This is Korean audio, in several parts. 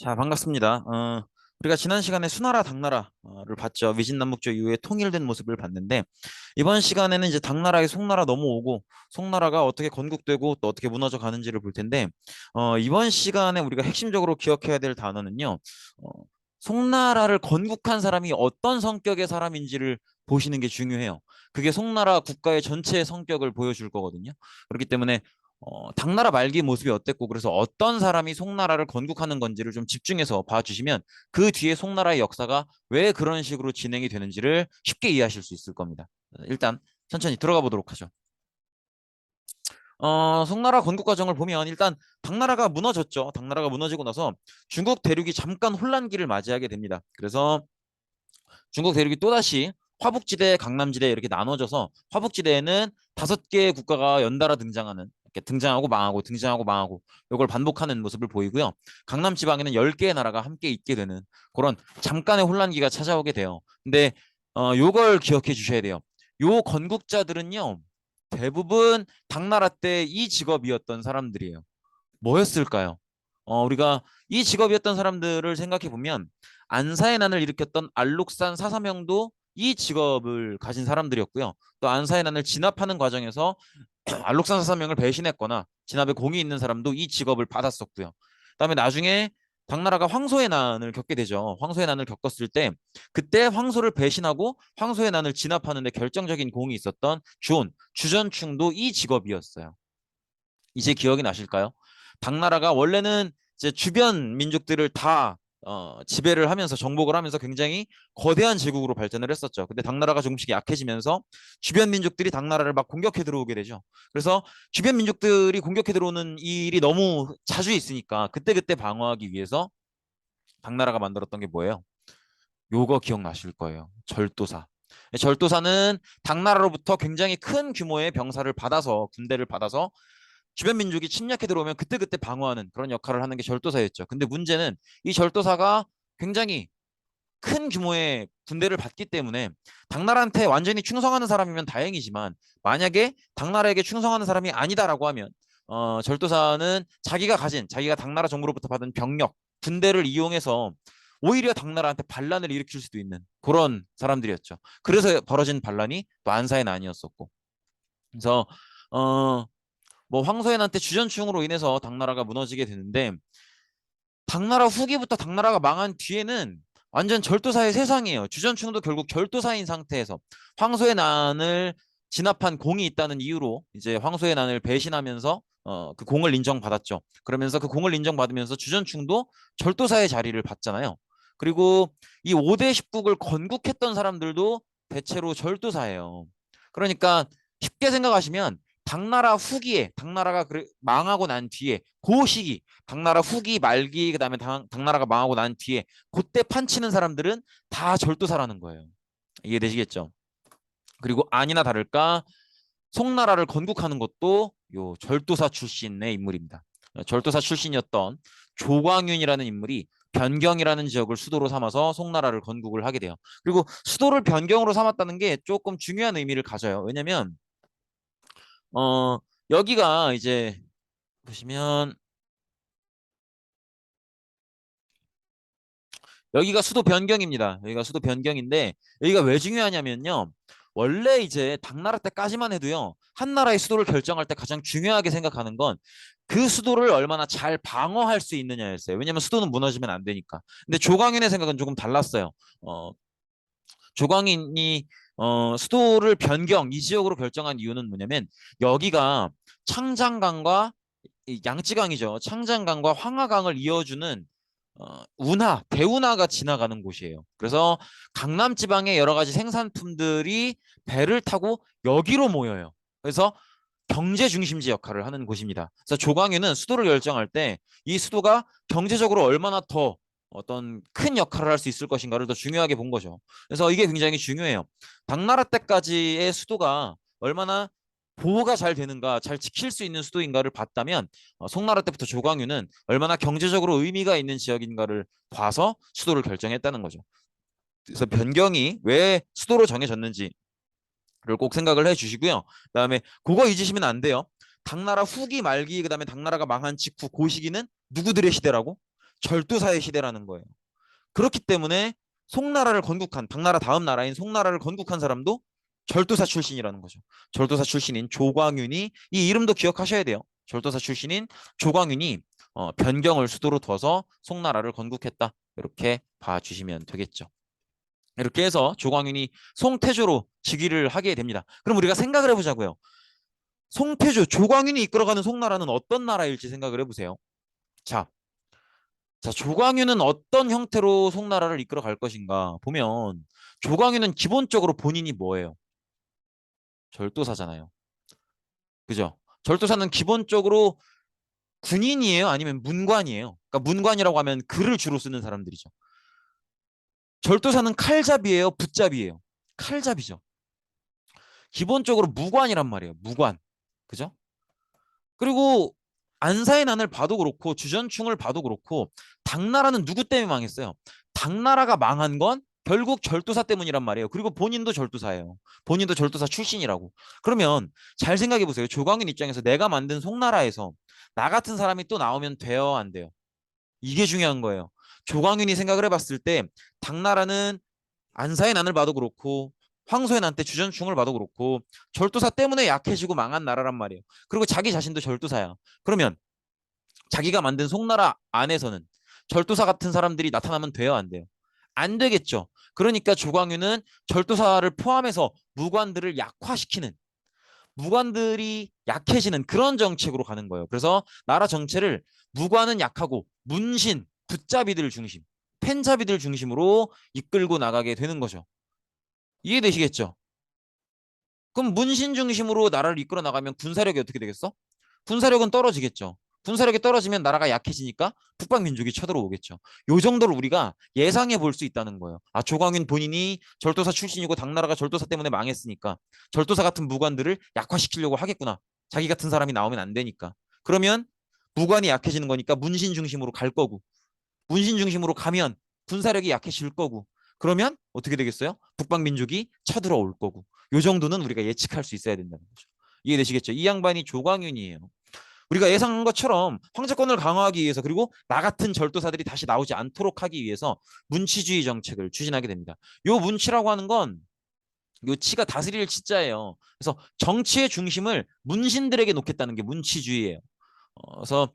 자, 반갑습니다. 우리가 지난 시간에 수나라, 당나라를 봤죠. 위진남북조 이후에 통일된 모습을 봤는데, 이번 시간에는 이제 당나라에 송나라 넘어오고, 송나라가 어떻게 건국되고 또 어떻게 무너져 가는지를 볼 텐데, 이번 시간에 우리가 핵심적으로 기억해야 될 단어는요, 어, 송나라를 건국한 사람이 어떤 성격의 사람인지를 보시는 게 중요해요. 그게 송나라 국가의 전체의 성격을 보여줄 거거든요. 그렇기 때문에 당나라 말기 모습이 어땠고 그래서 어떤 사람이 송나라를 건국하는 건지를 좀 집중해서 봐주시면 그 뒤에 송나라의 역사가 왜 그런 식으로 진행이 되는지를 쉽게 이해하실 수 있을 겁니다. 일단 천천히 들어가 보도록 하죠. 송나라 건국 과정을 보면 일단 당나라가 무너졌죠. 당나라가 무너지고 나서 중국 대륙이 잠깐 혼란기를 맞이하게 됩니다. 그래서 중국 대륙이 또다시 화북지대, 강남지대 이렇게 나눠져서 화북지대에는 5개의 국가가 연달아 등장하는 이렇게 등장하고 망하고 등장하고 망하고 이걸 반복하는 모습을 보이고요. 강남 지방에는 10개의 나라가 함께 있게 되는 그런 잠깐의 혼란기가 찾아오게 돼요. 근데 요걸 기억해 주셔야 돼요. 요 건국자들은요. 대부분 당나라 때 이 직업이었던 사람들이에요. 뭐였을까요? 우리가 이 직업이었던 사람들을 생각해 보면 안사의 난을 일으켰던 알록산 사사명도 이 직업을 가진 사람들이었고요. 또 안사의 난을 진압하는 과정에서 알록산 사사명을 배신했거나 진압에 공이 있는 사람도 이 직업을 받았었고요. 그다음에 나중에 당나라가 황소의 난을 겪게 되죠. 황소의 난을 겪었을 때 그때 황소를 배신하고 황소의 난을 진압하는 데 결정적인 공이 있었던 주전충도 이 직업이었어요. 이제 기억이 나실까요? 당나라가 원래는 이제 주변 민족들을 다 지배를 하면서 정복을 하면서 굉장히 거대한 제국으로 발전을 했었죠. 근데 당나라가 조금씩 약해지면서 주변 민족들이 당나라를 막 공격해 들어오게 되죠. 그래서 주변 민족들이 공격해 들어오는 일이 너무 자주 있으니까 그때그때 방어하기 위해서 당나라가 만들었던 게 뭐예요? 요거 기억나실 거예요. 절도사. 절도사는 당나라로부터 굉장히 큰 규모의 병사를 받아서 군대를 받아서 주변 민족이 침략해 들어오면 그때그때 방어하는 그런 역할을 하는 게 절도사였죠. 근데 문제는 이 절도사가 굉장히 큰 규모의 군대를 받기 때문에 당나라한테 완전히 충성하는 사람이면 다행이지만 만약에 당나라에게 충성하는 사람이 아니다라고 하면 절도사는 자기가 당나라 정부로부터 받은 병력, 군대를 이용해서 오히려 당나라한테 반란을 일으킬 수도 있는 그런 사람들이었죠. 그래서 벌어진 반란이 또 안사의 난이었었고. 그래서 어, 뭐 황소연한테 주전충으로 인해서 당나라가 무너지게 되는데 당나라 후기부터 당나라가 망한 뒤에는 완전 절도사의 세상이에요. 주전충도 결국 절도사인 상태에서 황소의 난을 진압한 공이 있다는 이유로 이제 황소의 난을 배신하면서 그 공을 인정받았죠. 그러면서 그 공을 인정받으면서 주전충도 절도사의 자리를 받잖아요. 그리고 이 5대 십국을 건국했던 사람들도 대체로 절도사예요. 그러니까 쉽게 생각하시면 당나라 후기에 당나라가 망하고 난 뒤에 그 시기 당나라 후기 말기 그다음에 당나라가 망하고 난 뒤에 그때 판치는 사람들은 다 절도사라는 거예요. 이해되시겠죠? 그리고 아니나 다를까 송나라를 건국하는 것도 요 절도사 출신의 인물입니다. 절도사 출신이었던 조광윤이라는 인물이 변경이라는 지역을 수도로 삼아서 송나라를 건국을 하게 돼요. 그리고 수도를 변경으로 삼았다는 게 조금 중요한 의미를 가져요. 왜냐면 어 여기가 이제 보시면 여기가 수도 변경입니다. 여기가 수도 변경인데 여기가 왜 중요하냐면요. 원래 이제 당나라 때까지만 해도요. 한 나라의 수도를 결정할 때 가장 중요하게 생각하는 건 그 수도를 얼마나 잘 방어할 수 있느냐였어요. 왜냐하면 수도는 무너지면 안 되니까. 근데 조광인의 생각은 조금 달랐어요. 어, 조광인이 수도를 변경 이 지역으로 결정한 이유는 뭐냐면 여기가 창장강과 양쯔강이죠. 창장강과 황하강을 이어주는 대운하가 지나가는 곳이에요. 그래서 강남 지방의 여러 가지 생산품들이 배를 타고 여기로 모여요. 그래서 경제 중심지 역할을 하는 곳입니다. 그래서 조광유는 수도를 결정할 때 이 수도가 경제적으로 얼마나 더 어떤 큰 역할을 할 수 있을 것인가를 더 중요하게 본 거죠. 그래서 이게 굉장히 중요해요. 당나라 때까지의 수도가 얼마나 보호가 잘 되는가, 잘 지킬 수 있는 수도인가를 봤다면 송나라 때부터 조광유는 얼마나 경제적으로 의미가 있는 지역인가를 봐서 수도를 결정했다는 거죠. 그래서 변경이 왜 수도로 정해졌는지를 꼭 생각을 해주시고요. 그다음에 그거 잊으시면 안 돼요. 당나라 후기 말기 그다음에 당나라가 망한 직후 그 시기는 누구들의 시대라고? 절도사의 시대라는 거예요. 그렇기 때문에 송나라를 건국한 당나라 다음 나라인 송나라를 건국한 사람도 절도사 출신이라는 거죠. 절도사 출신인 조광윤이 이 이름도 기억하셔야 돼요. 절도사 출신인 조광윤이 변경을 수도로 둬서 송나라를 건국했다. 이렇게 봐주시면 되겠죠. 이렇게 해서 조광윤이 송태조로 즉위를 하게 됩니다. 그럼 우리가 생각을 해보자고요. 송태조, 조광윤이 이끌어가는 송나라는 어떤 나라일지 생각을 해보세요. 자, 조광윤은 어떤 형태로 송나라를 이끌어갈 것인가 보면 조광윤은 기본적으로 본인이 뭐예요? 절도사잖아요. 그죠? 절도사는 기본적으로 군인이에요? 아니면 문관이에요? 그러니까 문관이라고 하면 글을 주로 쓰는 사람들이죠. 절도사는 칼잡이에요? 붓잡이에요? 칼잡이죠. 기본적으로 무관이란 말이에요. 무관. 그죠? 그리고 안사의 난을 봐도 그렇고 주전충을 봐도 그렇고 당나라는 누구 때문에 망했어요? 당나라가 망한 건 결국 절도사 때문이란 말이에요. 그리고 본인도 절도사예요. 본인도 절도사 출신이라고. 그러면 잘 생각해 보세요. 조광인 입장에서 내가 만든 송나라에서 나 같은 사람이 또 나오면 돼요, 안 돼요? 이게 중요한 거예요. 조광윤이 생각을 해봤을 때 당나라는 안사의 난을 봐도 그렇고 황소의 난 때 주전충을 봐도 그렇고 절도사 때문에 약해지고 망한 나라란 말이에요. 그리고 자기 자신도 절도사야. 그러면 자기가 만든 송나라 안에서는 절도사 같은 사람들이 나타나면 돼요, 안 돼요? 안 되겠죠. 그러니까 조광윤은 절도사를 포함해서 무관들을 약화시키는, 무관들이 약해지는 그런 정책으로 가는 거예요. 그래서 나라 정체를 무관은 약하고 문신, 붓잡이들 중심, 펜잡이들 중심으로 이끌고 나가게 되는 거죠. 이해되시겠죠? 그럼 문신 중심으로 나라를 이끌어 나가면 군사력이 어떻게 되겠어? 군사력은 떨어지겠죠. 군사력이 떨어지면 나라가 약해지니까 북방 민족이 쳐들어오겠죠. 요 정도를 우리가 예상해 볼 수 있다는 거예요. 아, 조광윤 본인이 절도사 출신이고 당나라가 절도사 때문에 망했으니까 절도사 같은 무관들을 약화시키려고 하겠구나. 자기 같은 사람이 나오면 안 되니까. 그러면 무관이 약해지는 거니까 문신 중심으로 갈 거고, 문신 중심으로 가면 군사력이 약해질 거고, 그러면 어떻게 되겠어요? 북방 민족이 쳐들어올 거고. 요 정도는 우리가 예측할 수 있어야 된다는 거죠. 이해되시겠죠? 이 양반이 조광윤이에요. 우리가 예상한 것처럼 황제권을 강화하기 위해서, 그리고 나 같은 절도사들이 다시 나오지 않도록 하기 위해서 문치주의 정책을 추진하게 됩니다. 요 문치라고 하는 건 요 치가 다스릴 치자예요. 그래서 정치의 중심을 문신들에게 놓겠다는 게 문치주의예요. 그래서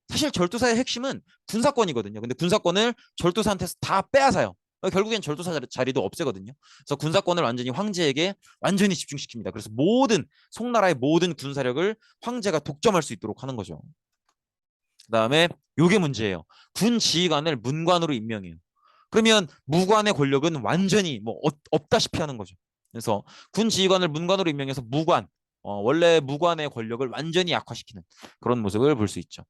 사실 절도사의 핵심은 군사권이거든요. 근데 군사권을 절도사한테서 다 빼앗아요. 결국엔 절도사 자리도 없애거든요. 그래서 군사권을 완전히 황제에게 완전히 집중시킵니다. 그래서 송나라의 모든 군사력을 황제가 독점할 수 있도록 하는 거죠. 그다음에 요게 문제예요. 군 지휘관을 문관으로 임명해요. 그러면 무관의 권력은 완전히 뭐 없다시피 하는 거죠. 그래서 군 지휘관을 문관으로 임명해서 원래 무관의 권력을 완전히 약화시키는 그런 모습을 볼 수 있죠.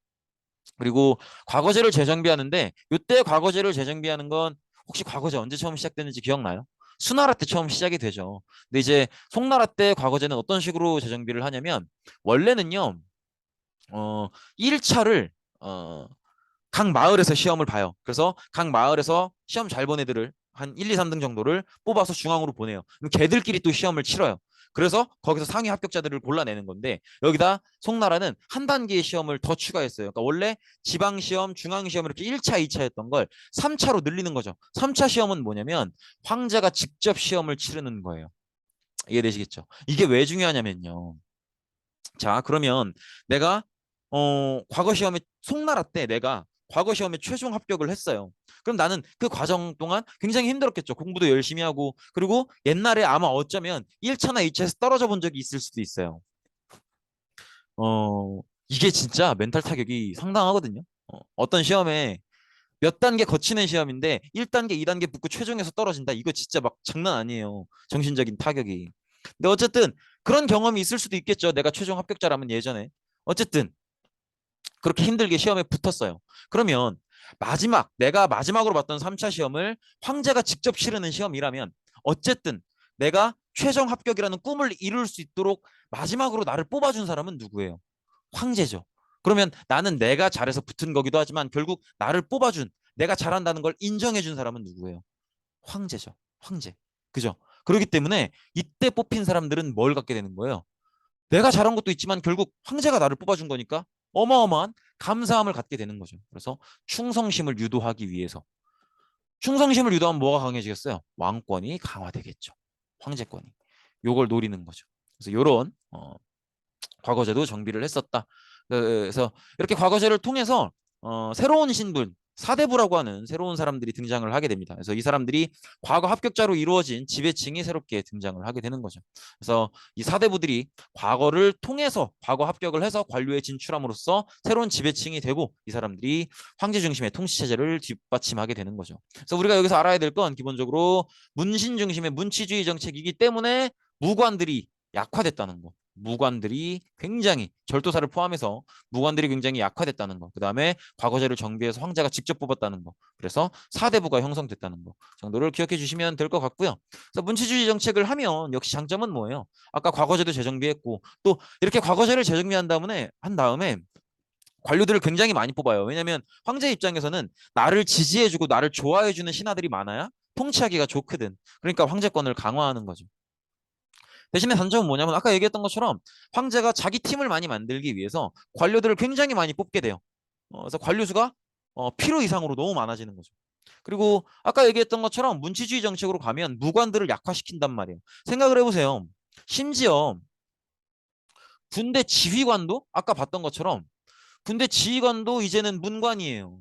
그리고 과거제를 재정비하는데, 이때 과거제를 재정비하는 건 혹시 과거제 언제 처음 시작됐는지 기억나요? 수나라 때 처음 시작이 되죠. 근데 이제 송나라 때 과거제는 어떤 식으로 재정비를 하냐면, 원래는요 1차를 각 마을에서 시험을 봐요. 그래서 각 마을에서 시험 잘 본 애들을 한 1, 2, 3등 정도를 뽑아서 중앙으로 보내요. 그럼 걔들끼리 또 시험을 치러요. 그래서 거기서 상위 합격자들을 골라내는 건데, 여기다 송나라는 한 단계의 시험을 더 추가했어요. 그러니까 원래 지방시험, 중앙시험 이렇게 1차, 2차였던 걸 3차로 늘리는 거죠. 3차 시험은 뭐냐면 황제가 직접 시험을 치르는 거예요. 이해되시겠죠? 이게 왜 중요하냐면요. 자, 그러면 내가 과거 시험에 송나라 때 내가 과거 시험에 최종 합격을 했어요. 그럼 나는 그 과정 동안 굉장히 힘들었겠죠. 공부도 열심히 하고, 그리고 옛날에 아마 어쩌면 1차나 2차에서 떨어져 본 적이 있을 수도 있어요. 이게 진짜 멘탈 타격이 상당하거든요. 어떤 시험에 몇 단계 거치는 시험인데 1단계, 2단계 붙고 최종에서 떨어진다. 이거 진짜 막 장난 아니에요. 정신적인 타격이. 근데 어쨌든 그런 경험이 있을 수도 있겠죠. 내가 최종 합격자라면 예전에. 어쨌든 그렇게 힘들게 시험에 붙었어요. 그러면 내가 마지막으로 봤던 3차 시험을 황제가 직접 치르는 시험이라면 어쨌든 내가 최종 합격이라는 꿈을 이룰 수 있도록 마지막으로 나를 뽑아준 사람은 누구예요? 황제죠. 그러면 나는 내가 잘해서 붙은 거기도 하지만 결국 나를 뽑아준, 내가 잘한다는 걸 인정해준 사람은 누구예요? 황제죠. 황제. 그죠? 그렇기 때문에 이때 뽑힌 사람들은 뭘 갖게 되는 거예요? 내가 잘한 것도 있지만 결국 황제가 나를 뽑아준 거니까 어마어마한 감사함을 갖게 되는 거죠. 그래서 충성심을 유도하기 위해서. 충성심을 유도하면 뭐가 강해지겠어요? 왕권이 강화되겠죠. 황제권이. 요걸 노리는 거죠. 그래서 요런 과거제도 정비를 했었다. 그래서 이렇게 과거제를 통해서 새로운 신분, 사대부라고 하는 새로운 사람들이 등장을 하게 됩니다. 그래서 이 사람들이 과거 합격자로 이루어진 지배층이 새롭게 등장을 하게 되는 거죠. 그래서 이 사대부들이 과거를 통해서 과거 합격을 해서 관료에 진출함으로써 새로운 지배층이 되고 이 사람들이 황제 중심의 통치 체제를 뒷받침하게 되는 거죠. 그래서 우리가 여기서 알아야 될 건 기본적으로 문신 중심의 문치주의 정책이기 때문에 무관들이 약화됐다는 거. 무관들이 굉장히 절도사를 포함해서 무관들이 굉장히 약화됐다는 거. 그다음에 과거제를 정비해서 황제가 직접 뽑았다는 거. 그래서 사대부가 형성됐다는 거 정도를 기억해 주시면 될 것 같고요. 그래서 문치주의 정책을 하면 역시 장점은 뭐예요? 아까 과거제도 재정비했고 또 이렇게 과거제를 재정비한 다음에 관료들을 굉장히 많이 뽑아요. 왜냐하면 황제 입장에서는 나를 지지해주고 나를 좋아해주는 신하들이 많아야 통치하기가 좋거든. 그러니까 황제권을 강화하는 거죠. 대신에 단점은 뭐냐면 아까 얘기했던 것처럼 황제가 자기 팀을 많이 만들기 위해서 관료들을 굉장히 많이 뽑게 돼요. 그래서 관료 수가 필요 이상으로 너무 많아지는 거죠. 그리고 아까 얘기했던 것처럼 문치주의 정책으로 가면 무관들을 약화시킨단 말이에요. 생각을 해보세요. 심지어 군대 지휘관도 아까 봤던 것처럼 군대 지휘관도 이제는 문관이에요.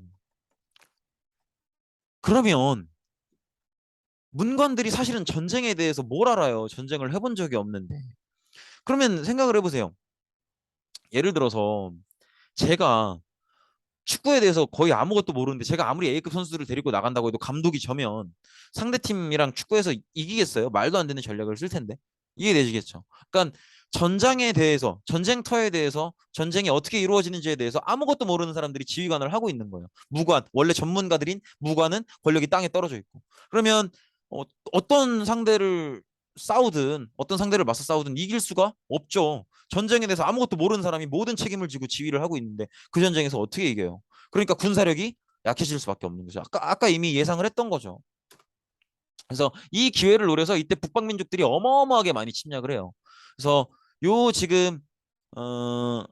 그러면 문관들이 사실은 전쟁에 대해서 뭘 알아요? 전쟁을 해본 적이 없는데. 그러면 생각을 해보세요. 예를 들어서 제가 축구에 대해서 거의 아무것도 모르는데 제가 아무리 A급 선수들을 데리고 나간다고 해도 감독이 저면 상대팀이랑 축구에서 이기겠어요? 말도 안 되는 전략을 쓸 텐데. 이해되시겠죠? 그러니까 전장에 대해서, 전쟁터에 대해서, 전쟁이 어떻게 이루어지는지에 대해서 아무것도 모르는 사람들이 지휘관을 하고 있는 거예요. 무관, 원래 전문가들인 무관은 권력이 땅에 떨어져 있고. 그러면 어떤 상대를 싸우든 어떤 상대를 맞서 싸우든 이길 수가 없죠. 전쟁에 대해서 아무것도 모르는 사람이 모든 책임을 지고 지휘를 하고 있는데 그 전쟁에서 어떻게 이겨요? 그러니까 군사력이 약해질 수밖에 없는 거죠. 아까 이미 예상을 했던 거죠. 그래서 이 기회를 노려서 이때 북방민족들이 어마어마하게 많이 침략을 해요. 그래서 요 지금 어,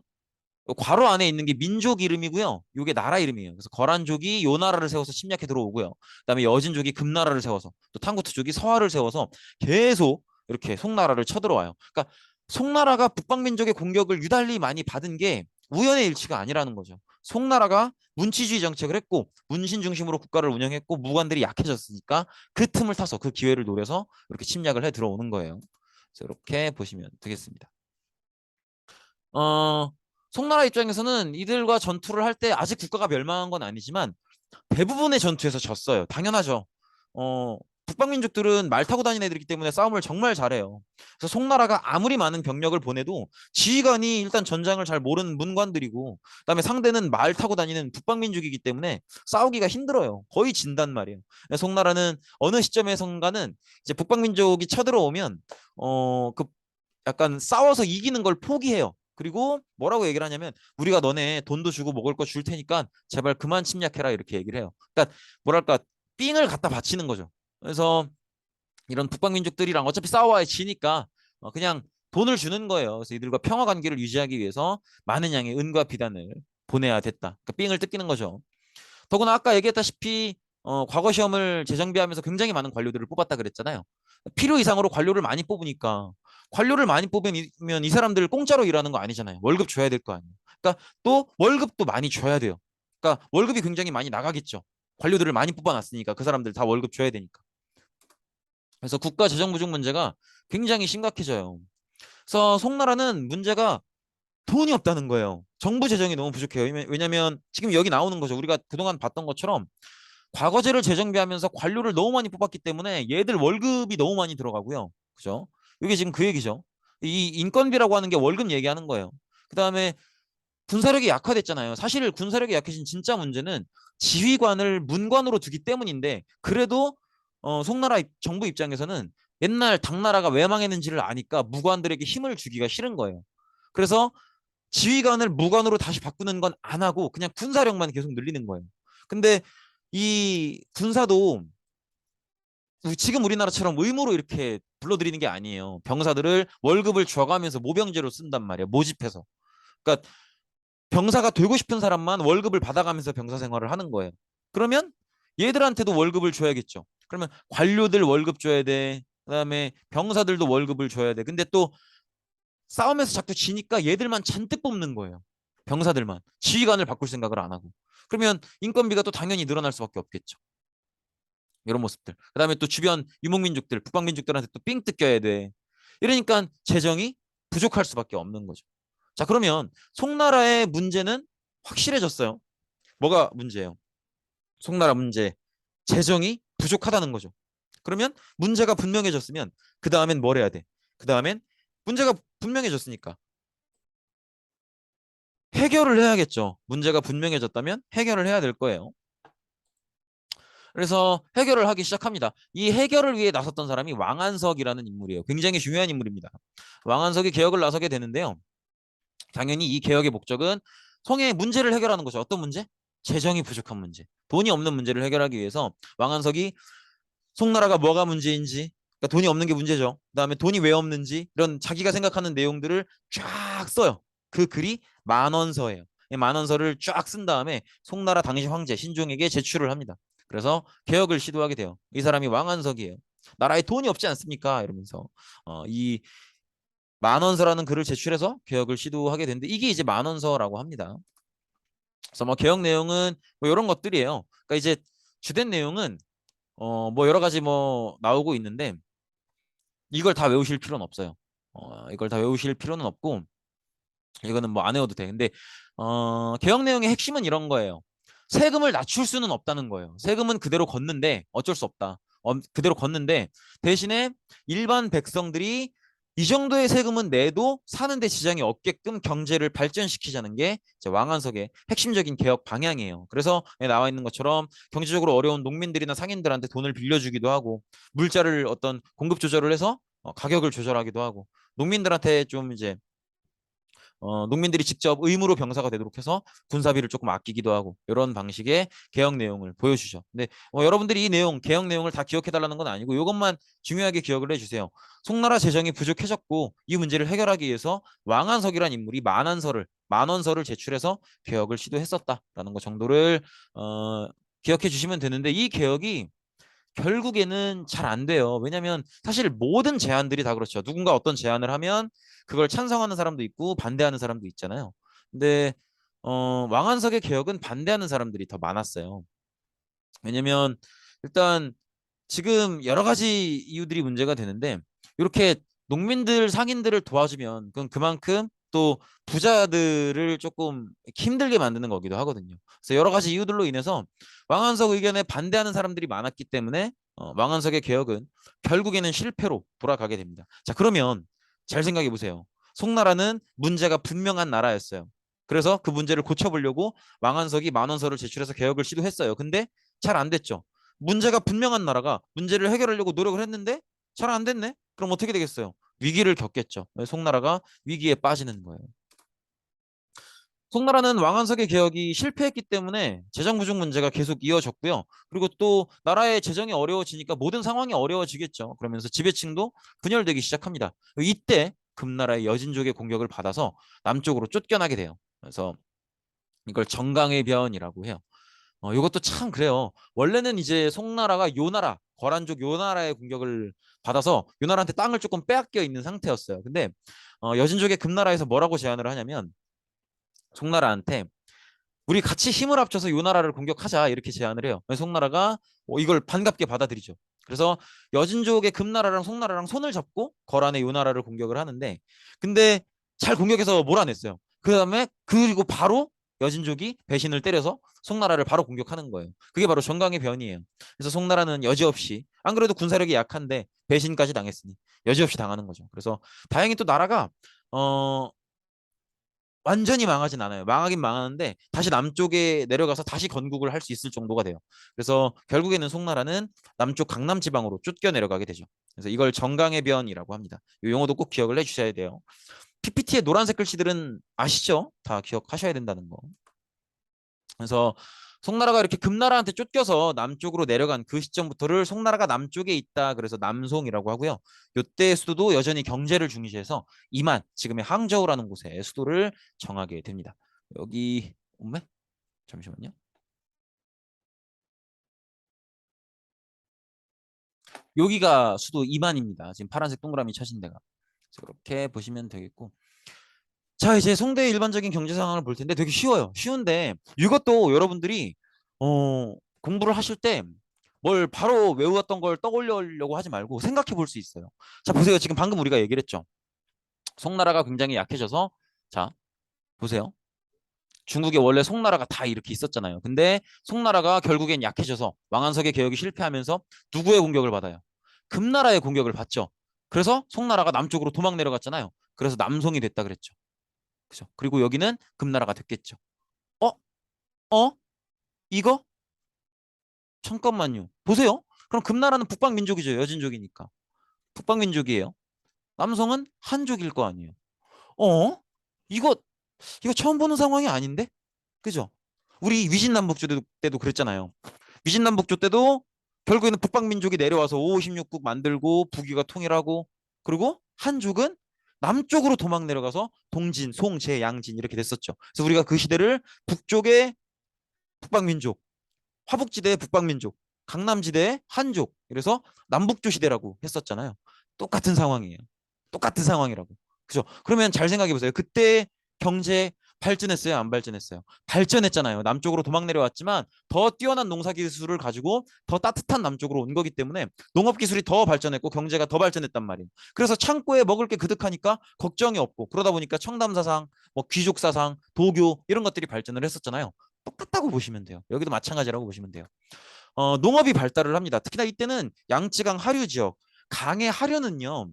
괄호 안에 있는 게 민족 이름이고요. 요게 나라 이름이에요. 그래서 거란족이 요 나라를 세워서 침략해 들어오고요. 그다음에 여진족이 금나라를 세워서 또 탕구트족이 서하를 세워서 계속 이렇게 송나라를 쳐들어와요. 그러니까 송나라가 북방민족의 공격을 유달리 많이 받은 게 우연의 일치가 아니라는 거죠. 송나라가 문치주의 정책을 했고 문신 중심으로 국가를 운영했고 무관들이 약해졌으니까 그 틈을 타서 그 기회를 노려서 이렇게 침략을 해 들어오는 거예요. 그래서 이렇게 보시면 되겠습니다. 어, 송나라 입장에서는 이들과 전투를 할 때 아직 국가가 멸망한 건 아니지만 대부분의 전투에서 졌어요. 당연하죠. 어, 북방민족들은 말 타고 다니는 애들이기 때문에 싸움을 정말 잘해요. 그래서 송나라가 아무리 많은 병력을 보내도 지휘관이 일단 전장을 잘 모르는 문관들이고 그다음에 상대는 말 타고 다니는 북방민족이기 때문에 싸우기가 힘들어요. 거의 진단 말이에요. 송나라는 어느 시점에선가는 이제 북방민족이 쳐들어오면 그 약간 싸워서 이기는 걸 포기해요. 그리고 뭐라고 얘기를 하냐면 우리가 너네 돈도 주고 먹을 거 줄 테니까 제발 그만 침략해라 이렇게 얘기를 해요. 그러니까 뭐랄까 삥을 갖다 바치는 거죠. 그래서 이런 북방민족들이랑 어차피 싸워야 지니까 그냥 돈을 주는 거예요. 그래서 이들과 평화 관계를 유지하기 위해서 많은 양의 은과 비단을 보내야 됐다. 그러니까 삥을 뜯기는 거죠. 더구나 아까 얘기했다시피 과거 시험을 재정비하면서 굉장히 많은 관료들을 뽑았다 그랬잖아요. 필요 이상으로 관료를 많이 뽑으니까 관료를 많이 뽑으면 이 사람들 공짜로 일하는 거 아니잖아요. 월급 줘야 될 거 아니에요. 그러니까 또 월급도 많이 줘야 돼요. 그러니까 월급이 굉장히 많이 나가겠죠. 관료들을 많이 뽑아놨으니까 그 사람들 다 월급 줘야 되니까. 그래서 국가 재정 부족 문제가 굉장히 심각해져요. 그래서 송나라는 문제가 돈이 없다는 거예요. 정부 재정이 너무 부족해요. 왜냐하면 지금 여기 나오는 거죠. 우리가 그동안 봤던 것처럼 과거제를 재정비하면서 관료를 너무 많이 뽑았기 때문에 얘들 월급이 너무 많이 들어가고요. 그죠? 이게 지금 그 얘기죠. 이 인건비라고 하는 게 월급 얘기하는 거예요. 그다음에 군사력이 약화됐잖아요. 사실 군사력이 약해진 진짜 문제는 지휘관을 문관으로 두기 때문인데 그래도 송나라 정부 입장에서는 옛날 당나라가 왜 망했는지를 아니까 무관들에게 힘을 주기가 싫은 거예요. 그래서 지휘관을 무관으로 다시 바꾸는 건 안 하고 그냥 군사력만 계속 늘리는 거예요. 근데 이 군사도 지금 우리나라처럼 의무로 이렇게 불러들이는 게 아니에요. 병사들을 월급을 줘가면서 모병제로 쓴단 말이에요. 모집해서. 그러니까 병사가 되고 싶은 사람만 월급을 받아가면서 병사 생활을 하는 거예요. 그러면 얘들한테도 월급을 줘야겠죠. 그러면 관료들 월급 줘야 돼. 그다음에 병사들도 월급을 줘야 돼. 근데 또 싸움에서 자꾸 지니까 얘들만 잔뜩 뽑는 거예요. 병사들만. 지휘관을 바꿀 생각을 안 하고. 그러면 인건비가 또 당연히 늘어날 수밖에 없겠죠. 이런 모습들. 그다음에 또 주변 유목민족들, 북방민족들한테 또 삥 뜯겨야 돼. 이러니까 재정이 부족할 수밖에 없는 거죠. 자, 그러면 송나라의 문제는 확실해졌어요. 뭐가 문제예요? 송나라 문제. 재정이 부족하다는 거죠. 그러면 문제가 분명해졌으면 그 다음엔 뭘 해야 돼? 그 다음엔 문제가 분명해졌으니까 해결을 해야겠죠. 문제가 분명해졌다면 해결을 해야 될 거예요. 그래서 해결을 하기 시작합니다. 이 해결을 위해 나섰던 사람이 왕안석이라는 인물이에요. 굉장히 중요한 인물입니다. 왕안석이 개혁을 나서게 되는데요. 당연히 이 개혁의 목적은 송의 문제를 해결하는 거죠. 어떤 문제? 재정이 부족한 문제. 돈이 없는 문제를 해결하기 위해서 왕안석이 송나라가 뭐가 문제인지, 그러니까 돈이 없는 게 문제죠. 그다음에 돈이 왜 없는지 이런 자기가 생각하는 내용들을 쫙 써요. 그 글이 만원서예요. 이 만원서를 쫙 쓴 다음에 송나라 당시 황제 신종에게 제출을 합니다. 그래서 개혁을 시도하게 돼요. 이 사람이 왕안석이에요. 나라에 돈이 없지 않습니까? 이러면서 이 만원서라는 글을 제출해서 개혁을 시도하게 되는데 이게 이제 만원서라고 합니다. 그래서 뭐 개혁 내용은 뭐 이런 것들이에요. 그러니까 이제 주된 내용은 뭐 여러 가지 뭐 나오고 있는데 이걸 다 외우실 필요는 없어요. 이걸 다 외우실 필요는 없고 이거는 뭐 안 외워도 돼. 근데 개혁 내용의 핵심은 이런 거예요. 세금을 낮출 수는 없다는 거예요. 세금은 그대로 걷는데 어쩔 수 없다. 그대로 걷는데 대신에 일반 백성들이 이 정도의 세금은 내도 사는데 지장이 없게끔 경제를 발전시키자는 게 이제 왕안석의 핵심적인 개혁 방향이에요. 그래서 나와 있는 것처럼 경제적으로 어려운 농민들이나 상인들한테 돈을 빌려주기도 하고 물자를 어떤 공급 조절을 해서 가격을 조절하기도 하고 농민들한테 좀 이제 농민들이 직접 의무로 병사가 되도록 해서 군사비를 조금 아끼기도 하고 이런 방식의 개혁 내용을 보여주죠. 근데 여러분들이 이 내용, 개혁 내용을 다 기억해달라는 건 아니고 이것만 중요하게 기억을 해주세요. 송나라 재정이 부족해졌고 이 문제를 해결하기 위해서 왕안석이라는 인물이 만원서를 제출해서 개혁을 시도했었다라는 것 정도를 기억해 주시면 되는데 이 개혁이 결국에는 잘 안 돼요. 왜냐하면 사실 모든 제안들이 다 그렇죠. 누군가 어떤 제안을 하면 그걸 찬성하는 사람도 있고 반대하는 사람도 있잖아요. 근데 왕안석의 개혁은 반대하는 사람들이 더 많았어요. 왜냐면 일단 지금 여러 가지 이유들이 문제가 되는데 이렇게 농민들 상인들을 도와주면 그건 그만큼 또 부자들을 조금 힘들게 만드는 거기도 하거든요. 그래서 여러 가지 이유들로 인해서 왕안석 의견에 반대하는 사람들이 많았기 때문에 왕안석의 개혁은 결국에는 실패로 돌아가게 됩니다. 자, 그러면 잘 생각해 보세요. 송나라는 문제가 분명한 나라였어요. 그래서 그 문제를 고쳐보려고 왕안석이 만원서를 제출해서 개혁을 시도했어요. 근데 잘 안 됐죠. 문제가 분명한 나라가 문제를 해결하려고 노력을 했는데 잘 안 됐네? 그럼 어떻게 되겠어요? 위기를 겪겠죠. 송나라가 위기에 빠지는 거예요. 송나라는 왕안석의 개혁이 실패했기 때문에 재정 부족 문제가 계속 이어졌고요. 그리고 또 나라의 재정이 어려워지니까 모든 상황이 어려워지겠죠. 그러면서 지배층도 분열되기 시작합니다. 이때 금나라의 여진족의 공격을 받아서 남쪽으로 쫓겨나게 돼요. 그래서 이걸 정강의 변이라고 해요. 이것도 참 그래요. 원래는 이제 송나라가 요나라, 거란족 요나라의 공격을 받아서 요나라한테 땅을 조금 빼앗겨 있는 상태였어요. 근데 여진족의 금나라에서 뭐라고 제안을 하냐면 송나라한테 우리 같이 힘을 합쳐서 요나라를 공격하자 이렇게 제안을 해요. 송나라가 이걸 반갑게 받아들이죠. 그래서 여진족의 금나라랑 송나라랑 손을 잡고 거란의 요나라를 공격을 하는데 근데 잘 공격해서 몰아냈어요. 그다음에 그리고 바로 여진족이 배신을 때려서 송나라를 바로 공격하는 거예요. 그게 바로 정강의 변이에요. 그래서 송나라는 여지없이 안 그래도 군사력이 약한데 배신까지 당했으니 여지없이 당하는 거죠. 그래서 다행히 또 나라가 어 완전히 망하진 않아요. 망하긴 망하는데 다시 남쪽에 내려가서 다시 건국을 할 수 있을 정도가 돼요. 그래서 결국에는 송나라는 남쪽 강남 지방으로 쫓겨 내려가게 되죠. 그래서 이걸 정강의 변이라고 합니다. 이 용어도 꼭 기억을 해주셔야 돼요. PPT의 노란색 글씨들은 아시죠? 다 기억하셔야 된다는 거. 그래서 송나라가 이렇게 금나라한테 쫓겨서 남쪽으로 내려간 그 시점부터를 송나라가 남쪽에 있다. 그래서 남송이라고 하고요. 이때 수도도 여전히 경제를 중시해서 이만 지금의 항저우라는 곳에 수도를 정하게 됩니다. 여기 오메 잠시만요. 여기가 수도 이만입니다. 지금 파란색 동그라미 쳐진 데가. 그래서 이렇게 보시면 되겠고. 자, 이제 송대의 일반적인 경제 상황을 볼 텐데 되게 쉬워요. 쉬운데 이것도 여러분들이 공부를 하실 때 뭘 바로 외웠던 걸 떠올리려고 하지 말고 생각해 볼 수 있어요. 자, 보세요. 지금 방금 우리가 얘기를 했죠. 송나라가 굉장히 약해져서 자, 보세요. 중국에 원래 송나라가 다 이렇게 있었잖아요. 근데 송나라가 결국엔 약해져서 왕안석의 개혁이 실패하면서 누구의 공격을 받아요? 금나라의 공격을 받죠. 그래서 송나라가 남쪽으로 도망 내려갔잖아요. 그래서 남송이 됐다 그랬죠. 그죠? 그리고 여기는 금나라가 됐겠죠. 어? 어? 이거? 잠깐만요. 보세요. 그럼 금나라는 북방민족이죠. 여진족이니까. 북방민족이에요. 남성은 한족일 거 아니에요. 어? 이거 이거 처음 보는 상황이 아닌데? 그죠? 우리 위신남북조 때도 그랬잖아요. 위신남북조 때도 결국에는 북방민족이 내려와서 556국 만들고 북위가 통일하고 그리고 한족은 남쪽으로 도망 내려가서 동진, 송, 제, 양진 이렇게 됐었죠. 그래서 우리가 그 시대를 북쪽의 북방민족, 화북지대의 북방민족, 강남지대의 한족 이래서 남북조 시대라고 했었잖아요. 똑같은 상황이에요. 똑같은 상황이라고. 그죠? 그러면 잘 생각해 보세요. 그때 경제 발전했어요? 안 발전했어요? 발전했잖아요. 남쪽으로 도망 내려왔지만 더 뛰어난 농사 기술을 가지고 더 따뜻한 남쪽으로 온 거기 때문에 농업 기술이 더 발전했고 경제가 더 발전했단 말이에요. 그래서 창고에 먹을 게 그득하니까 걱정이 없고 그러다 보니까 청담 사상, 뭐 귀족 사상, 도교 이런 것들이 발전을 했었잖아요. 똑같다고 보시면 돼요. 여기도 마찬가지라고 보시면 돼요. 농업이 발달을 합니다. 특히나 이때는 양쯔강 하류 지역, 강의 하류는요.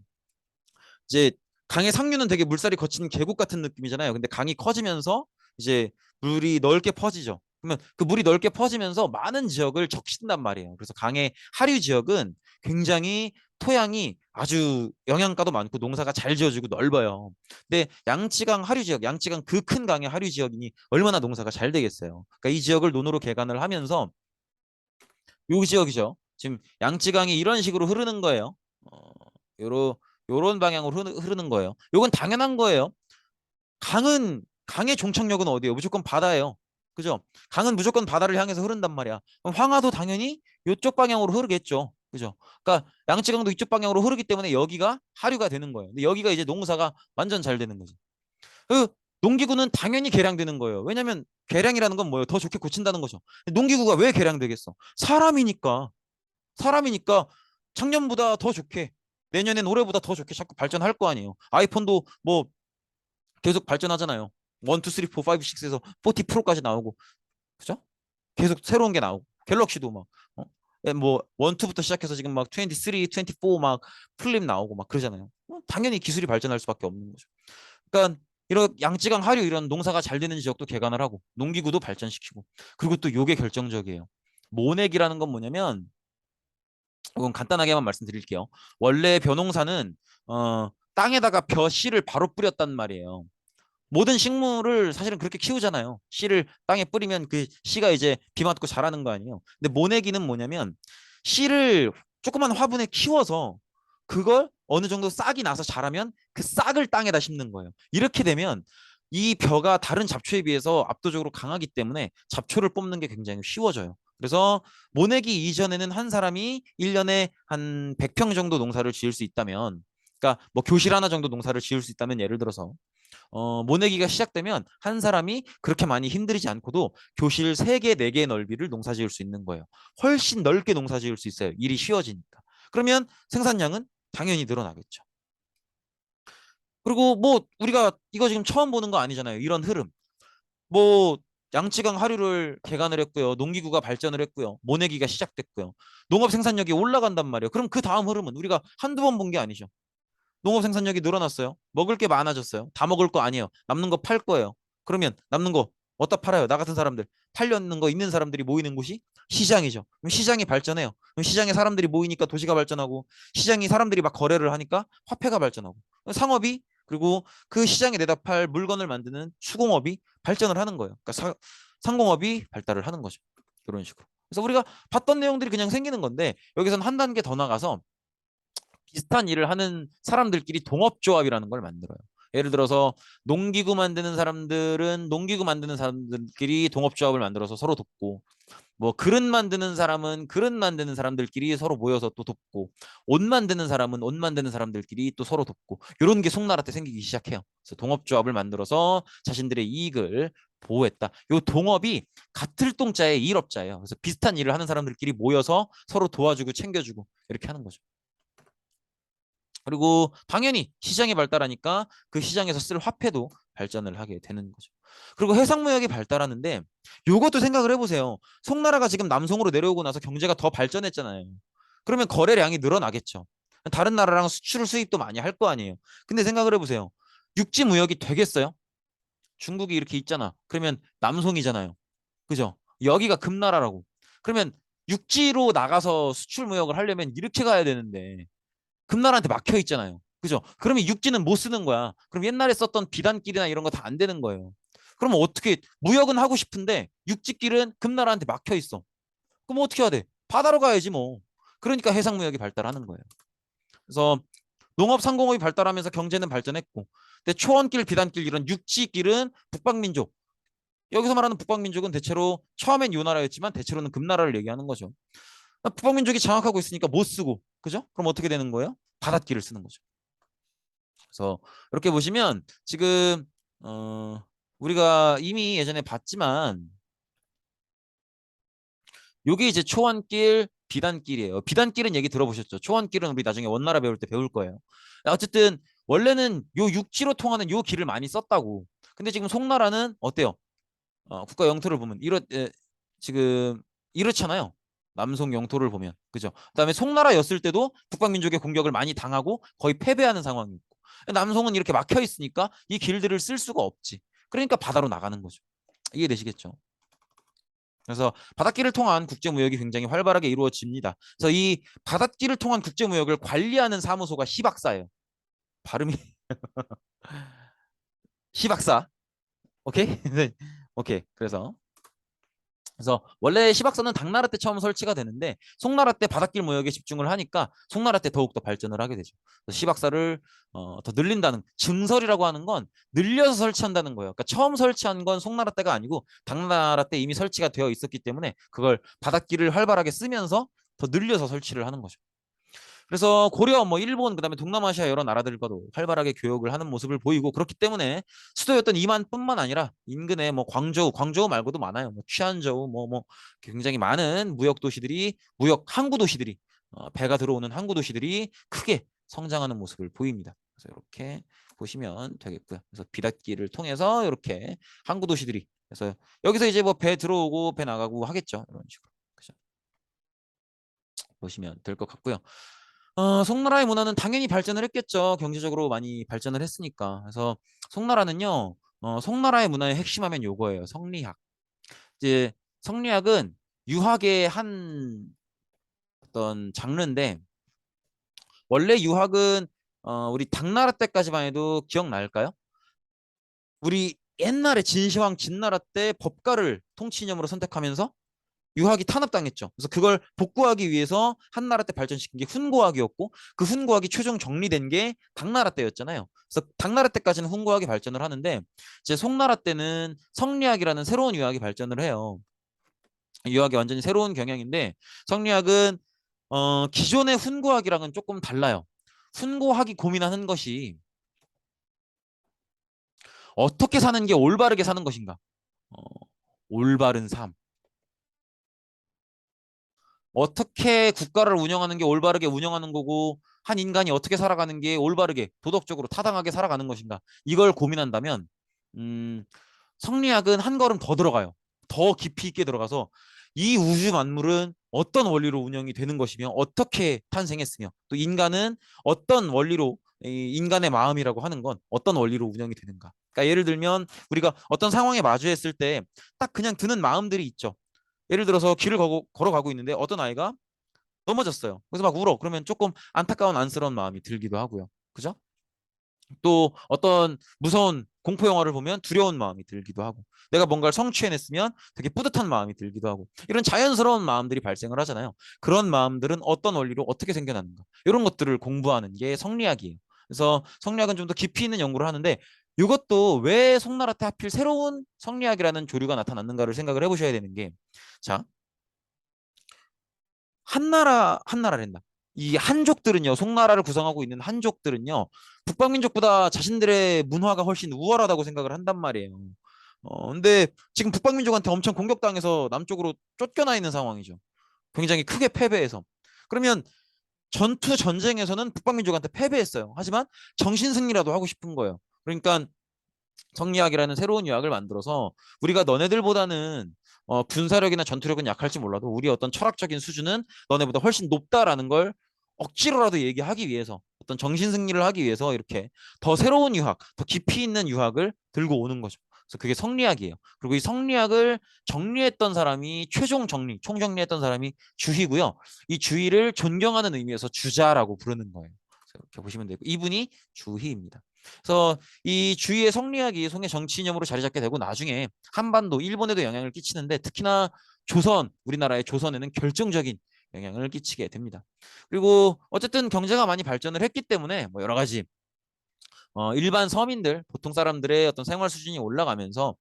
이제 강의 상류는 되게 물살이 거친 계곡 같은 느낌이잖아요. 근데 강이 커지면서 이제 물이 넓게 퍼지죠. 그러면 그 물이 넓게 퍼지면서 많은 지역을 적신단 말이에요. 그래서 강의 하류 지역은 굉장히 토양이 아주 영양가도 많고 농사가 잘 지어지고 넓어요. 근데 양치강 하류 지역, 양치강 그 큰 강의 하류 지역이니 얼마나 농사가 잘 되겠어요. 그러니까 이 지역을 논으로 개간을 하면서 요 지역이죠. 지금 양치강이 이런 식으로 흐르는 거예요. 어, 요런 방향으로 흐르는 거예요. 요건 당연한 거예요. 강의 종착역은 어디예요? 무조건 바다예요. 그죠? 강은 무조건 바다를 향해서 흐른단 말이야. 그럼 황하도 당연히 이쪽 방향으로 흐르겠죠. 그죠? 그러니까 양치강도 이쪽 방향으로 흐르기 때문에 여기가 하류가 되는 거예요. 근데 여기가 이제 농사가 완전 잘 되는 거지. 그 농기구는 당연히 개량되는 거예요. 왜냐면 개량이라는 건 뭐예요? 더 좋게 고친다는 거죠. 농기구가 왜 개량되겠어? 사람이니까. 사람이니까 작년보다 더 좋게 내년엔 올해보다 더 좋게 자꾸 발전할 거 아니에요. 아이폰도 뭐 계속 발전하잖아요. 1, 2, 3, 4, 5, 6에서 40 프로까지 나오고 그죠? 계속 새로운 게 나오고 갤럭시도 막 뭐 1, 2부터 시작해서 지금 막 23, 24막 플립 나오고 막 그러잖아요. 당연히 기술이 발전할 수밖에 없는 거죠. 그러니까 이런 양쯔강 하류 이런 농사가 잘 되는 지역도 개간을 하고 농기구도 발전시키고 그리고 또 요게 결정적이에요. 모넥이라는 건 뭐냐면 이건 간단하게만 말씀드릴게요. 원래 벼농사는 땅에다가 벼 씨를 바로 뿌렸단 말이에요. 모든 식물을 사실은 그렇게 키우잖아요. 씨를 땅에 뿌리면 그 씨가 이제 비 맞고 자라는 거 아니에요. 근데 모내기는 뭐냐면 씨를 조그만 화분에 키워서 그걸 어느 정도 싹이 나서 자라면 그 싹을 땅에다 심는 거예요. 이렇게 되면 이 벼가 다른 잡초에 비해서 압도적으로 강하기 때문에 잡초를 뽑는 게 굉장히 쉬워져요. 그래서 모내기 이전에는 한 사람이 1년에 한 100평 정도 농사를 지을 수 있다면 그러니까 뭐 교실 하나 정도 농사를 지을 수 있다면 예를 들어서 모내기가 시작되면 한 사람이 그렇게 많이 힘들이지 않고도 교실 3개, 4개의 넓이를 농사 지을 수 있는 거예요. 훨씬 넓게 농사 지을 수 있어요. 일이 쉬워지니까. 그러면 생산량은 당연히 늘어나겠죠. 그리고 뭐 우리가 이거 지금 처음 보는 거 아니잖아요. 이런 흐름. 뭐 양쯔강 하류를 개간을 했고요. 농기구가 발전을 했고요. 모내기가 시작됐고요. 농업 생산력이 올라간단 말이에요. 그럼 그 다음 흐름은 우리가 한두 번 본 게 아니죠. 농업 생산력이 늘어났어요. 먹을 게 많아졌어요. 다 먹을 거 아니에요. 남는 거 팔 거예요. 그러면 남는 거 어디다 팔아요? 나 같은 사람들. 팔려는 거 있는 사람들이 모이는 곳이 시장이죠. 그럼 시장이 발전해요. 그럼 시장에 사람들이 모이니까 도시가 발전하고 시장이 사람들이 막 거래를 하니까 화폐가 발전하고 상업이 그리고 그 시장에 내다 팔 물건을 만드는 수공업이 발전을 하는 거예요. 그러니까 상공업이 발달을 하는 거죠. 이런 식으로. 그래서 우리가 봤던 내용들이 그냥 생기는 건데 여기서는 한 단계 더 나가서 비슷한 일을 하는 사람들끼리 동업조합이라는 걸 만들어요. 예를 들어서 농기구 만드는 사람들은 농기구 만드는 사람들끼리 동업조합을 만들어서 서로 돕고, 뭐 그릇 만드는 사람은 그릇 만드는 사람들끼리 서로 모여서 또 돕고, 옷 만드는 사람은 옷 만드는 사람들끼리 또 서로 돕고, 이런 게 송나라 때 생기기 시작해요. 그래서 동업조합을 만들어서 자신들의 이익을 보호했다. 요 동업이 같을 동자의 일업자예요. 그래서 비슷한 일을 하는 사람들끼리 모여서 서로 도와주고 챙겨주고 이렇게 하는 거죠. 그리고 당연히 시장이 발달하니까 그 시장에서 쓸 화폐도 발전을 하게 되는 거죠. 그리고 해상무역이 발달하는데, 요것도 생각을 해보세요. 송나라가 지금 남송으로 내려오고 나서 경제가 더 발전했잖아요. 그러면 거래량이 늘어나겠죠. 다른 나라랑 수출 수입도 많이 할 거 아니에요. 근데 생각을 해보세요. 육지 무역이 되겠어요? 중국이 이렇게 있잖아. 그러면 남송이잖아요. 그죠? 여기가 금나라라고. 그러면 육지로 나가서 수출 무역을 하려면 이렇게 가야 되는데 금나라한테 막혀 있잖아요. 그죠? 그러면 육지는 못 쓰는 거야. 그럼 옛날에 썼던 비단길이나 이런 거 다 안 되는 거예요. 그러면 어떻게, 무역은 하고 싶은데 육지길은 금나라한테 막혀 있어. 그럼 어떻게 해야 돼? 바다로 가야지 뭐. 그러니까 해상무역이 발달하는 거예요. 그래서 농업 상공업이 발달하면서 경제는 발전했고, 근데 초원길, 비단길 이런 육지길은 북방민족. 여기서 말하는 북방민족은 대체로 처음엔 요나라였지만 대체로는 금나라를 얘기하는 거죠. 북방민족이 장악하고 있으니까 못 쓰고, 그죠? 그럼 어떻게 되는 거예요? 바닷길을 쓰는 거죠. 그래서 이렇게 보시면 지금 우리가 이미 예전에 봤지만 요게 이제 초원길, 비단길이에요. 비단길은 얘기 들어보셨죠? 초원길은 우리 나중에 원나라 배울 때 배울 거예요. 어쨌든 원래는 요 육지로 통하는 요 길을 많이 썼다고. 근데 지금 송나라는 어때요? 국가 영토를 보면 지금 이렇잖아요. 남송 영토를 보면, 그죠? 그다음에 송나라였을 때도 북방민족의 공격을 많이 당하고 거의 패배하는 상황이었고, 남송은 이렇게 막혀 있으니까 이 길들을 쓸 수가 없지. 그러니까 바다로 나가는 거죠. 이해되시겠죠? 그래서 바닷길을 통한 국제무역이 굉장히 활발하게 이루어집니다. 그래서 이 바닷길을 통한 국제무역을 관리하는 사무소가 시박사예요. 발음이 시박사. 오케이? 네. 오케이. 그래서 원래 시박사는 당나라 때 처음 설치가 되는데 송나라 때 바닷길 무역에 집중을 하니까 송나라 때 더욱더 발전을 하게 되죠. 그래서 시박사를 더 늘린다는, 증설이라고 하는 건 늘려서 설치한다는 거예요. 그러니까 처음 설치한 건 송나라 때가 아니고 당나라 때 이미 설치가 되어 있었기 때문에 그걸 바닷길을 활발하게 쓰면서 더 늘려서 설치를 하는 거죠. 그래서 고려, 뭐 일본, 그다음에 동남아시아 여러 나라들과도 활발하게 교역을 하는 모습을 보이고, 그렇기 때문에 수도였던 이만뿐만 아니라 인근에 뭐 광저우 말고도 많아요. 뭐 취안저우, 뭐 굉장히 많은 무역 도시들이, 무역 항구 도시들이, 배가 들어오는 항구 도시들이 크게 성장하는 모습을 보입니다. 그래서 이렇게 보시면 되겠고요. 그래서 비닷길을 통해서 이렇게 항구 도시들이, 그래서 여기서 이제 뭐 배 들어오고 배 나가고 하겠죠. 이런 식으로. 그죠? 보시면 될 것 같고요. 송나라의 문화는 당연히 발전을 했겠죠. 경제적으로 많이 발전을 했으니까. 그래서 송나라는요, 송나라의 문화의 핵심하면 요거예요. 성리학. 이제 성리학은 유학의 한 어떤 장르인데, 원래 유학은 우리 당나라 때까지만 해도 기억날까요? 우리 옛날에 진시황 진나라 때 법가를 통치이념으로 선택하면서 유학이 탄압당했죠. 그래서 그걸 복구하기 위해서 한나라 때 발전시킨 게 훈고학이었고, 그 훈고학이 최종 정리된 게 당나라 때였잖아요. 그래서 당나라 때까지는 훈고학이 발전을 하는데, 이제 송나라 때는 성리학이라는 새로운 유학이 발전을 해요. 유학이 완전히 새로운 경향인데, 성리학은 기존의 훈고학이랑은 조금 달라요. 훈고학이 고민하는 것이 어떻게 사는 게 올바르게 사는 것인가. 어, 올바른 삶. 어떻게 국가를 운영하는 게 올바르게 운영하는 거고, 한 인간이 어떻게 살아가는 게 올바르게 도덕적으로 타당하게 살아가는 것인가, 이걸 고민한다면 음, 성리학은 한 걸음 더 들어가요. 더 깊이 있게 들어가서 이 우주 만물은 어떤 원리로 운영이 되는 것이며 어떻게 탄생했으며, 또 인간은 어떤 원리로, 이 인간의 마음이라고 하는 건 어떤 원리로 운영이 되는가. 그러니까 예를 들면 우리가 어떤 상황에 마주했을 때 딱 그냥 드는 마음들이 있죠. 예를 들어서 길을 걸어가고 있는데 어떤 아이가 넘어졌어요. 그래서 막 울어. 그러면 조금 안타까운 안쓰러운 마음이 들기도 하고요. 그죠? 또 어떤 무서운 공포 영화를 보면 두려운 마음이 들기도 하고, 내가 뭔가를 성취해냈으면 되게 뿌듯한 마음이 들기도 하고, 이런 자연스러운 마음들이 발생을 하잖아요. 그런 마음들은 어떤 원리로 어떻게 생겨나는가, 이런 것들을 공부하는 게 성리학이에요. 그래서 성리학은 좀 더 깊이 있는 연구를 하는데 이것도 왜 송나라 때 하필 새로운 성리학이라는 조류가 나타났는가를 생각을 해보셔야 되는 게 자, 한나라랜다. 이 한족들은요, 송나라를 구성하고 있는 한족들은요, 북방민족보다 자신들의 문화가 훨씬 우월하다고 생각을 한단 말이에요. 근데 지금 북방민족한테 엄청 공격당해서 남쪽으로 쫓겨나 있는 상황이죠. 굉장히 크게 패배해서. 그러면 전투 전쟁에서는 북방민족한테 패배했어요. 하지만 정신 승리라도 하고 싶은 거예요. 그러니까 성리학이라는 새로운 유학을 만들어서 우리가 너네들보다는 군사력이나 전투력은 약할지 몰라도 우리 어떤 철학적인 수준은 너네보다 훨씬 높다라는 걸 억지로라도 얘기하기 위해서 어떤 정신 승리를 하기 위해서 이렇게 더 새로운 유학, 더 깊이 있는 유학을 들고 오는 거죠. 그래서 그게 성리학이에요. 그리고 이 성리학을 정리했던 사람이 최종 정리, 총정리했던 사람이 주희고요. 이 주희를 존경하는 의미에서 주자라고 부르는 거예요. 이렇게 보시면 되고 이분이 주희입니다. 그래서 이 주위의 성리학이 송의 정치 이념으로 자리 잡게 되고 나중에 한반도, 일본에도 영향을 끼치는데 특히나 조선, 우리나라의 조선에는 결정적인 영향을 끼치게 됩니다. 그리고 어쨌든 경제가 많이 발전을 했기 때문에 뭐 여러 가지 일반 서민들, 보통 사람들의 어떤 생활 수준이 올라가면서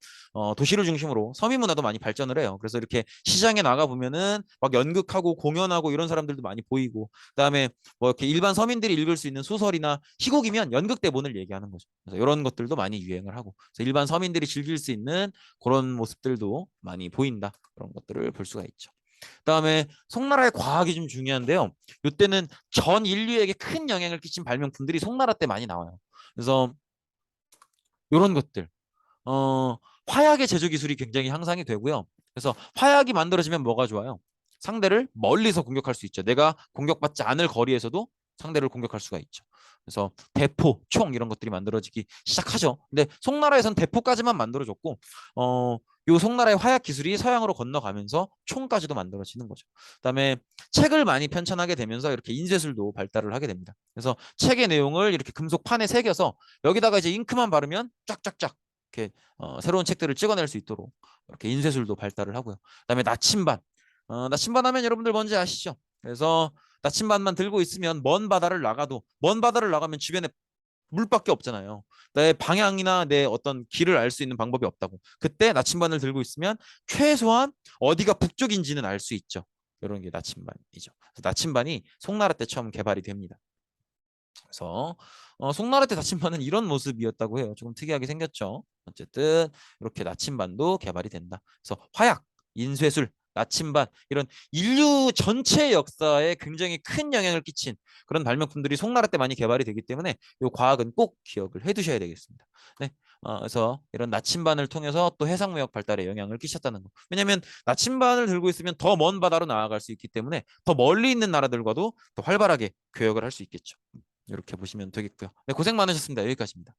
도시를 중심으로 서민 문화도 많이 발전을 해요. 그래서 이렇게 시장에 나가 보면은 막 연극하고 공연하고 이런 사람들도 많이 보이고, 그다음에 뭐 이렇게 일반 서민들이 읽을 수 있는 소설이나 희곡이면 연극 대본을 얘기하는 거죠. 그래서 이런 것들도 많이 유행을 하고, 그래서 일반 서민들이 즐길 수 있는 그런 모습들도 많이 보인다. 그런 것들을 볼 수가 있죠. 그다음에 송나라의 과학이 좀 중요한데요. 이때는 전 인류에게 큰 영향을 끼친 발명품들이 송나라 때 많이 나와요. 그래서 이런 것들, 화약의 제조 기술이 굉장히 향상이 되고요. 그래서 화약이 만들어지면 뭐가 좋아요? 상대를 멀리서 공격할 수 있죠. 내가 공격받지 않을 거리에서도 상대를 공격할 수가 있죠. 그래서 대포, 총 이런 것들이 만들어지기 시작하죠. 근데 송나라에선 대포까지만 만들어졌고, 요 송나라의 화약 기술이 서양으로 건너가면서 총까지도 만들어지는 거죠. 그다음에 책을 많이 편찬하게 되면서 이렇게 인쇄술도 발달을 하게 됩니다. 그래서 책의 내용을 이렇게 금속 판에 새겨서 여기다가 이제 잉크만 바르면 쫙쫙쫙 이렇게 새로운 책들을 찍어낼 수 있도록 이렇게 인쇄술도 발달을 하고요. 그다음에 나침반. 나침반 하면 여러분들 뭔지 아시죠? 그래서 나침반만 들고 있으면 먼 바다를 나가면 주변에 물밖에 없잖아요. 내 방향이나 내 어떤 길을 알 수 있는 방법이 없다고. 그때 나침반을 들고 있으면 최소한 어디가 북쪽인지는 알 수 있죠. 이런 게 나침반이죠. 그래서 나침반이 송나라 때 처음 개발이 됩니다. 그래서 송나라 때 나침반은 이런 모습이었다고 해요. 조금 특이하게 생겼죠. 어쨌든 이렇게 나침반도 개발이 된다. 그래서 화약, 인쇄술, 나침반 이런 인류 전체 역사에 굉장히 큰 영향을 끼친 그런 발명품들이 송나라 때 많이 개발이 되기 때문에 이 과학은 꼭 기억을 해두셔야 되겠습니다. 네. 그래서 이런 나침반을 통해서 또 해상무역 발달에 영향을 끼쳤다는 거. 왜냐하면 나침반을 들고 있으면 더 먼 바다로 나아갈 수 있기 때문에 더 멀리 있는 나라들과도 더 활발하게 교역을 할 수 있겠죠. 이렇게 보시면 되겠고요. 네, 고생 많으셨습니다. 여기까지입니다.